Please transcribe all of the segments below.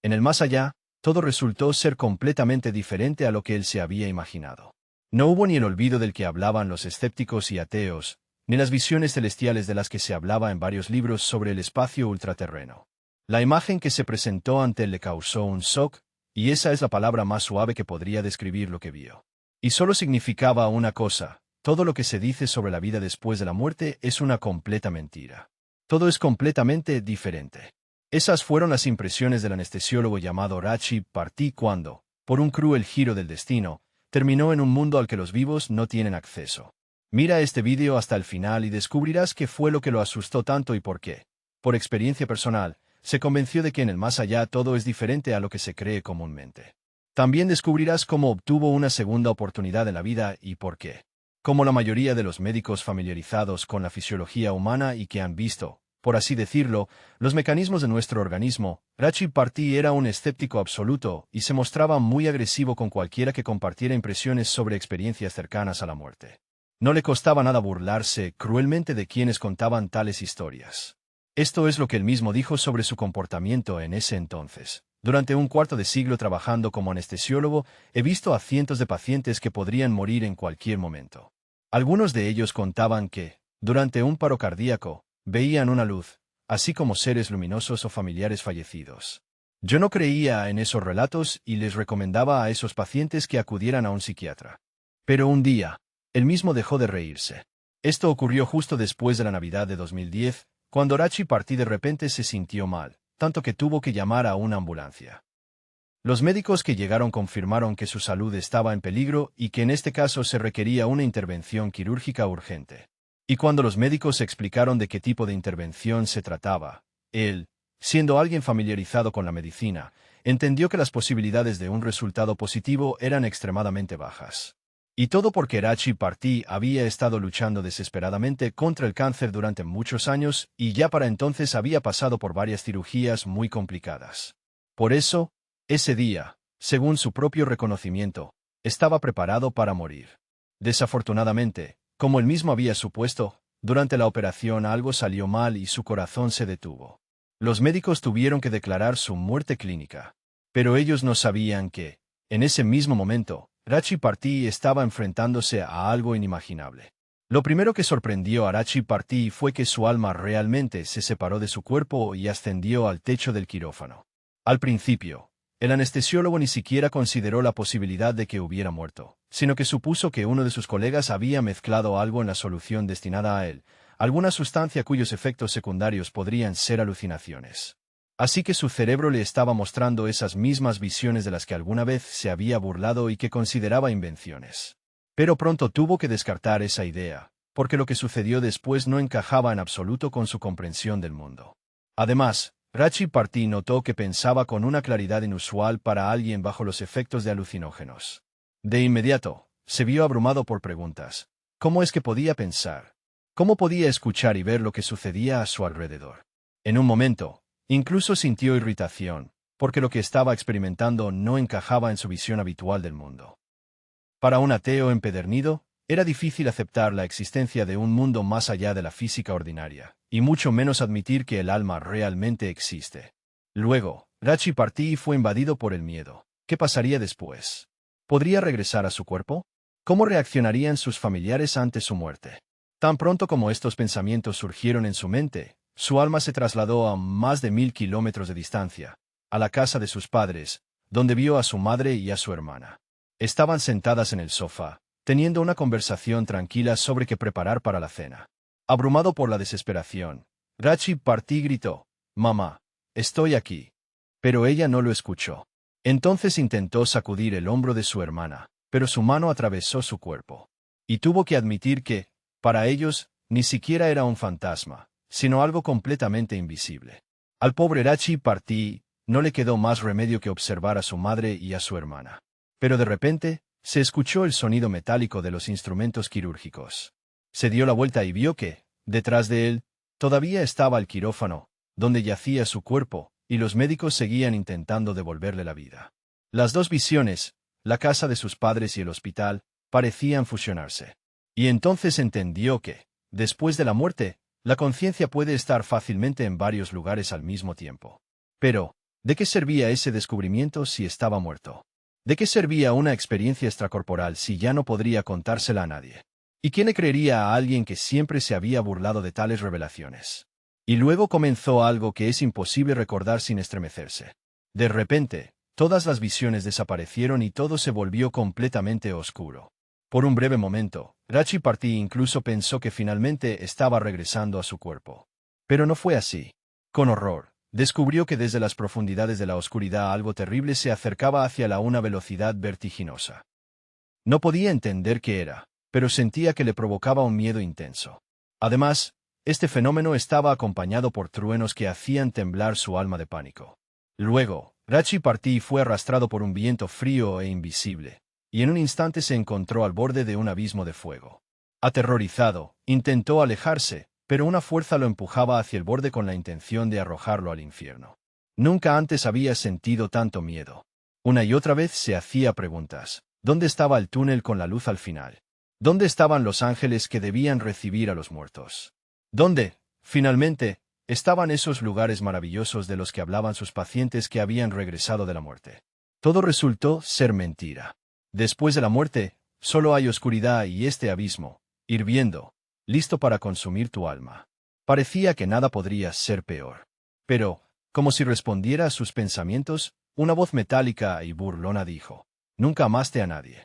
En el más allá, todo resultó ser completamente diferente a lo que él se había imaginado. No hubo ni el olvido del que hablaban los escépticos y ateos, ni las visiones celestiales de las que se hablaba en varios libros sobre el espacio ultraterreno. La imagen que se presentó ante él le causó un shock, y esa es la palabra más suave que podría describir lo que vio. Y solo significaba una cosa: todo lo que se dice sobre la vida después de la muerte es una completa mentira. Todo es completamente diferente. Esas fueron las impresiones del anestesiólogo llamado Rachi Parti cuando, por un cruel giro del destino, terminó en un mundo al que los vivos no tienen acceso. Mira este vídeo hasta el final y descubrirás qué fue lo que lo asustó tanto y por qué. Por experiencia personal, se convenció de que en el más allá todo es diferente a lo que se cree comúnmente. También descubrirás cómo obtuvo una segunda oportunidad en la vida y por qué. Como la mayoría de los médicos familiarizados con la fisiología humana y que han visto, por así decirlo, los mecanismos de nuestro organismo, Rachi Parti era un escéptico absoluto y se mostraba muy agresivo con cualquiera que compartiera impresiones sobre experiencias cercanas a la muerte. No le costaba nada burlarse cruelmente de quienes contaban tales historias. Esto es lo que él mismo dijo sobre su comportamiento en ese entonces. Durante un cuarto de siglo trabajando como anestesiólogo, he visto a cientos de pacientes que podrían morir en cualquier momento. Algunos de ellos contaban que, durante un paro cardíaco, veían una luz, así como seres luminosos o familiares fallecidos. Yo no creía en esos relatos y les recomendaba a esos pacientes que acudieran a un psiquiatra. Pero un día, él mismo dejó de reírse. Esto ocurrió justo después de la Navidad de 2010, cuando Rachi Parti de repente se sintió mal, tanto que tuvo que llamar a una ambulancia. Los médicos que llegaron confirmaron que su salud estaba en peligro y que en este caso se requería una intervención quirúrgica urgente. Y cuando los médicos explicaron de qué tipo de intervención se trataba, él, siendo alguien familiarizado con la medicina, entendió que las posibilidades de un resultado positivo eran extremadamente bajas. Y todo porque Rachi Parti había estado luchando desesperadamente contra el cáncer durante muchos años y ya para entonces había pasado por varias cirugías muy complicadas. Por eso, ese día, según su propio reconocimiento, estaba preparado para morir. Desafortunadamente, como él mismo había supuesto, durante la operación algo salió mal y su corazón se detuvo. Los médicos tuvieron que declarar su muerte clínica. Pero ellos no sabían que, en ese mismo momento, Rachi Parti estaba enfrentándose a algo inimaginable. Lo primero que sorprendió a Rachi Parti fue que su alma realmente se separó de su cuerpo y ascendió al techo del quirófano. Al principio, el anestesiólogo ni siquiera consideró la posibilidad de que hubiera muerto, sino que supuso que uno de sus colegas había mezclado algo en la solución destinada a él, alguna sustancia cuyos efectos secundarios podrían ser alucinaciones. Así que su cerebro le estaba mostrando esas mismas visiones de las que alguna vez se había burlado y que consideraba invenciones. Pero pronto tuvo que descartar esa idea, porque lo que sucedió después no encajaba en absoluto con su comprensión del mundo. Además, Rachi Parti notó que pensaba con una claridad inusual para alguien bajo los efectos de alucinógenos. De inmediato, se vio abrumado por preguntas. ¿Cómo es que podía pensar? ¿Cómo podía escuchar y ver lo que sucedía a su alrededor? En un momento, incluso sintió irritación, porque lo que estaba experimentando no encajaba en su visión habitual del mundo. Para un ateo empedernido, era difícil aceptar la existencia de un mundo más allá de la física ordinaria, y mucho menos admitir que el alma realmente existe. Luego, Rachi Parti fue invadido por el miedo. ¿Qué pasaría después? ¿Podría regresar a su cuerpo? ¿Cómo reaccionarían sus familiares ante su muerte? Tan pronto como estos pensamientos surgieron en su mente, su alma se trasladó a más de 1000 kilómetros de distancia, a la casa de sus padres, donde vio a su madre y a su hermana. Estaban sentadas en el sofá, teniendo una conversación tranquila sobre qué preparar para la cena. Abrumado por la desesperación, Rachi Parti gritó: «Mamá, estoy aquí». Pero ella no lo escuchó. Entonces intentó sacudir el hombro de su hermana, pero su mano atravesó su cuerpo. Y tuvo que admitir que, para ellos, ni siquiera era un fantasma, sino algo completamente invisible. Al pobre Rachi Parti no le quedó más remedio que observar a su madre y a su hermana. Pero de repente, se escuchó el sonido metálico de los instrumentos quirúrgicos. Se dio la vuelta y vio que, detrás de él, todavía estaba el quirófano, donde yacía su cuerpo, y los médicos seguían intentando devolverle la vida. Las dos visiones, la casa de sus padres y el hospital, parecían fusionarse. Y entonces entendió que, después de la muerte, la conciencia puede estar fácilmente en varios lugares al mismo tiempo. Pero, ¿De qué servía ese descubrimiento si estaba muerto? ¿De qué servía una experiencia extracorporal si ya no podría contársela a nadie? ¿Y quién le creería a alguien que siempre se había burlado de tales revelaciones? Y luego comenzó algo que es imposible recordar sin estremecerse. De repente, todas las visiones desaparecieron y todo se volvió completamente oscuro. Por un breve momento, Rachi Parti incluso pensó que finalmente estaba regresando a su cuerpo. Pero no fue así. Con horror, descubrió que desde las profundidades de la oscuridad algo terrible se acercaba hacia la a una velocidad vertiginosa. No podía entender qué era, pero sentía que le provocaba un miedo intenso. Además, este fenómeno estaba acompañado por truenos que hacían temblar su alma de pánico. Luego, Rachi Parti fue arrastrado por un viento frío e invisible, y en un instante se encontró al borde de un abismo de fuego. Aterrorizado, intentó alejarse, pero una fuerza lo empujaba hacia el borde con la intención de arrojarlo al infierno. Nunca antes había sentido tanto miedo. Una y otra vez se hacía preguntas. ¿Dónde estaba el túnel con la luz al final? ¿Dónde estaban los ángeles que debían recibir a los muertos? ¿Dónde, finalmente, estaban esos lugares maravillosos de los que hablaban sus pacientes que habían regresado de la muerte? Todo resultó ser mentira. Después de la muerte, solo hay oscuridad y este abismo, hirviendo, listo para consumir tu alma. Parecía que nada podría ser peor. Pero, como si respondiera a sus pensamientos, una voz metálica y burlona dijo: «Nunca amaste a nadie».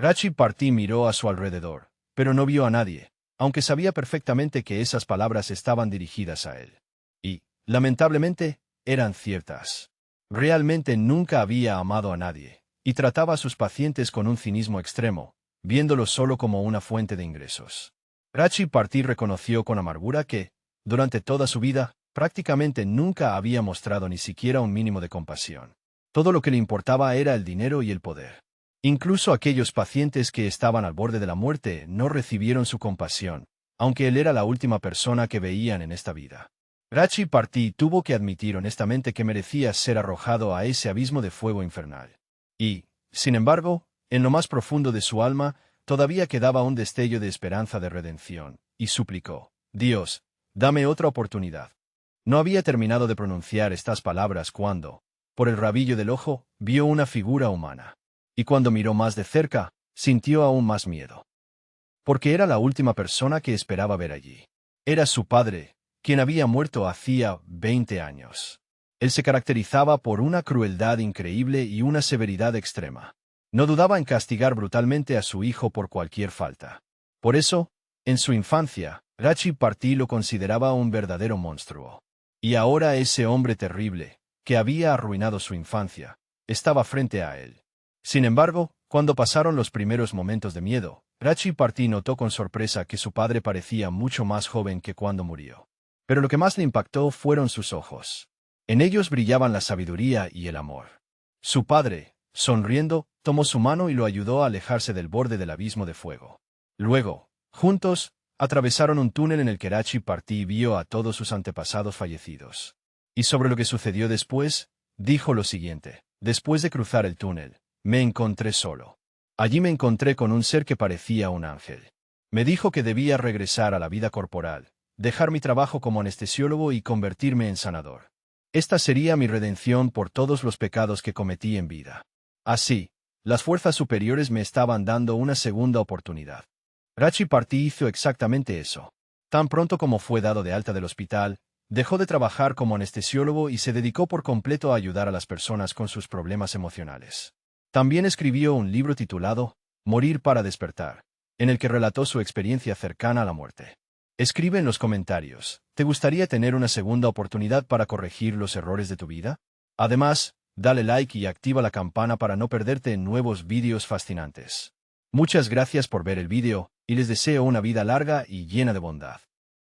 Rachi Parti miró a su alrededor, pero no vio a nadie, aunque sabía perfectamente que esas palabras estaban dirigidas a él. Y, lamentablemente, eran ciertas. Realmente nunca había amado a nadie, y trataba a sus pacientes con un cinismo extremo, viéndolos solo como una fuente de ingresos. Rachi Parti reconoció con amargura que, durante toda su vida, prácticamente nunca había mostrado ni siquiera un mínimo de compasión. Todo lo que le importaba era el dinero y el poder. Incluso aquellos pacientes que estaban al borde de la muerte no recibieron su compasión, aunque él era la última persona que veían en esta vida. Rachi Parti tuvo que admitir honestamente que merecía ser arrojado a ese abismo de fuego infernal. Y, sin embargo, en lo más profundo de su alma, todavía quedaba un destello de esperanza de redención, y suplicó: «Dios, dame otra oportunidad». No había terminado de pronunciar estas palabras cuando, por el rabillo del ojo, vio una figura humana. Y cuando miró más de cerca, sintió aún más miedo. Porque era la última persona que esperaba ver allí. Era su padre, quien había muerto hacía 20 años. Él se caracterizaba por una crueldad increíble y una severidad extrema. No dudaba en castigar brutalmente a su hijo por cualquier falta. Por eso, en su infancia, Rachi Parti lo consideraba un verdadero monstruo. Y ahora ese hombre terrible, que había arruinado su infancia, estaba frente a él. Sin embargo, cuando pasaron los primeros momentos de miedo, Rachi Parti notó con sorpresa que su padre parecía mucho más joven que cuando murió. Pero lo que más le impactó fueron sus ojos. En ellos brillaban la sabiduría y el amor. Su padre, sonriendo, tomó su mano y lo ayudó a alejarse del borde del abismo de fuego. Luego, juntos, atravesaron un túnel en el que Rachi Parti vio a todos sus antepasados fallecidos. Y sobre lo que sucedió después, dijo lo siguiente: «Después de cruzar el túnel, me encontré solo. Allí me encontré con un ser que parecía un ángel. Me dijo que debía regresar a la vida corporal, dejar mi trabajo como anestesiólogo y convertirme en sanador. Esta sería mi redención por todos los pecados que cometí en vida. Así, las fuerzas superiores me estaban dando una segunda oportunidad». Rachi Parti hizo exactamente eso. Tan pronto como fue dado de alta del hospital, dejó de trabajar como anestesiólogo y se dedicó por completo a ayudar a las personas con sus problemas emocionales. También escribió un libro titulado Morir para despertar, en el que relató su experiencia cercana a la muerte. Escribe en los comentarios: ¿te gustaría tener una segunda oportunidad para corregir los errores de tu vida? Además, dale like y activa la campana para no perderte nuevos vídeos fascinantes. Muchas gracias por ver el vídeo, y les deseo una vida larga y llena de bondad.